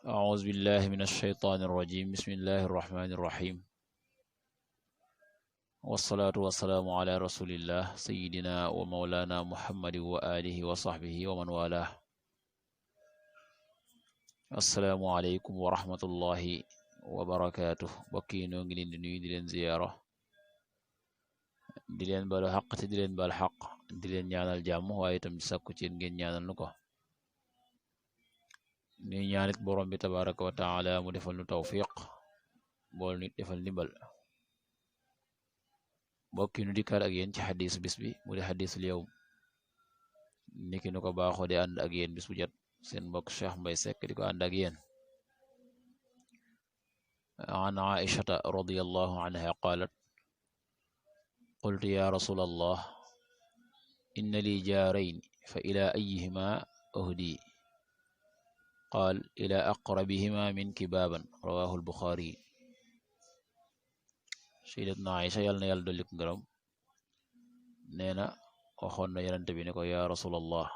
أعوذ بالله من الشيطان الرجيم بسم الله الرحمن الرحيم والصلاة والسلام على رسول الله سيدنا ومولانا محمد وآله وصحبه ومن والاه السلام عليكم ورحمة الله وبركاته bokki noo ngi leen di nuyu di leen ziyaara di leen balu xaq te di leen bal xaq di leen ñaanal jàmm waaye itam di sàkku ci ngeen ñaanal nu ko ni ñaanit borom bi tabaraka wa taala mu defal nu tawfiq bool nit defal ndimbal bokki nu dikkaat ak yéen ci xadisu bis bi mu di xadisul yawm niki nu ko baaxoo di ànd ak yéen bis bu jot seen mbokk Cheikh Mbaye Seck di ko ànd ak yéen an aishata radiyallahu anha qalat qultu ya rasul allah inna li jaarayn fa ila ayihima uhdi qaal ila aqrabihima minki baaban rawahu albuxaari sayyidatuna Aïcha yàlla na yàlla dolli ko ngërëm nee na waxoon na yonent bi ne ko yaa rasulallah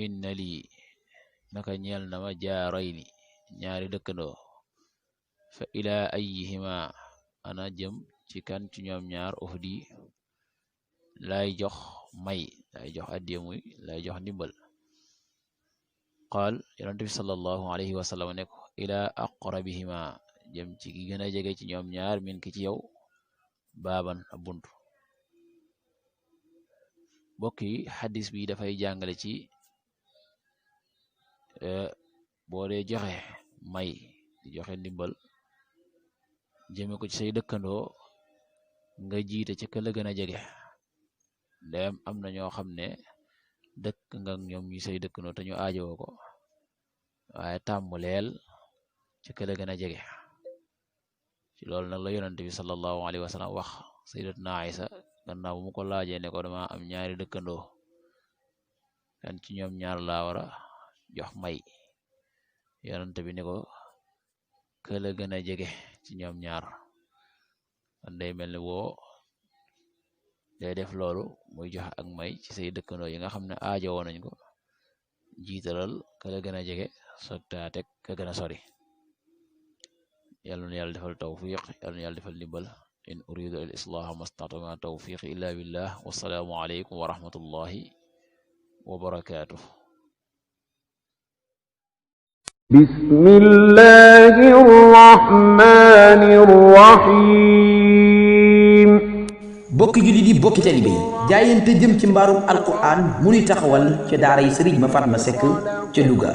inna lii naka ñeel na ma jaarayni ñaari dëkkandoo fa ilaa ayihima ana jëm ci kan ci ñoom ñaar uhdi lay jox may lay jox addiya muy lay jox ndimbal qaal yonent bi sallallahu alayhi wa sallam ne ko ilaa aqrabihima jëm ci ki gën a jege ci ñoom ñaar min ki ci yow baaban a buntu mbokk yi xadis bi dafay jàngale ci boo dee joxe may di joxe ndimbal jëme ko ci say dëkkandoo nga jiite ci ka la gën a jege ndem am na ñoo xam ne dëkk nga ñoom ñi say dëkkandoo te ñu aajowoo ko waaye tàmmuleel ci ka la gën a jege ci loolu nag la yonent bi sallallahu alayhi wa sallam wax sayyidatuna Aïsa gannaaw bu mu ko laajee ne ko dama am ñaari dëkkandoo kan ci ñoom ñaar laa war a jox may yonent bi ne ko ka la gën a jege ci ñoom ñaar kon day mel ni woo day def loolu muy joxe ak may ci say dëkkandoo yi nga xam ne aajowoo nañ ko jiitalal ka la gën a jege soog taa teg ka gën a sori yàlla na yàlla defal tawfiq yàlla na yàlla defal ndimbal in uridu al islaha mastata'tu ma tawfiqi illa billah wassalaamu aleykum wa rahmatullahi wa barakatuh bismillahir rahmanir rahim bokki jullit yi bokki taalibe yi jaayante jëm ci mbaarum alquran mu nuy taxawal ca daara yi sëriñ ma Fatma Seck ca Louga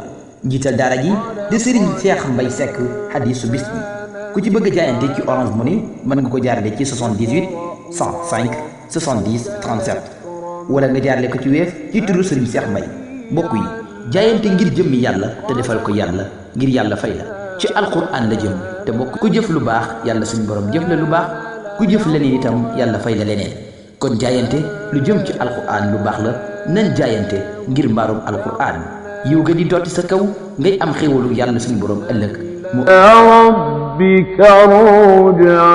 njiital daara ji di sëriñ Cheikh Mbaye Seck hadisu bis bi ku ci bëgg jaayante ci Orange Money mën nga ko jaarale ci 78 105 70 37 wala nga jaarale ko ci Wave ci turu sëriñ Cheikh Mbaye mbokk yi jaayante ngir jëmmi yàlla te defal ko yàlla ngir yàlla fay la ci alquran la jëm te mbokk ku jëf lu baax yàlla suñu borom jëf la lu baax ku jëf leneen itam yàlla fay la leneen kon jaayante lu jëm ci alquran lu baax la nan jaayante ngir mbaarum alquran yiw ga di dotti sa kaw ngay am xéwalu yàlla suñu borom ëllëg mu rabbika ruj'a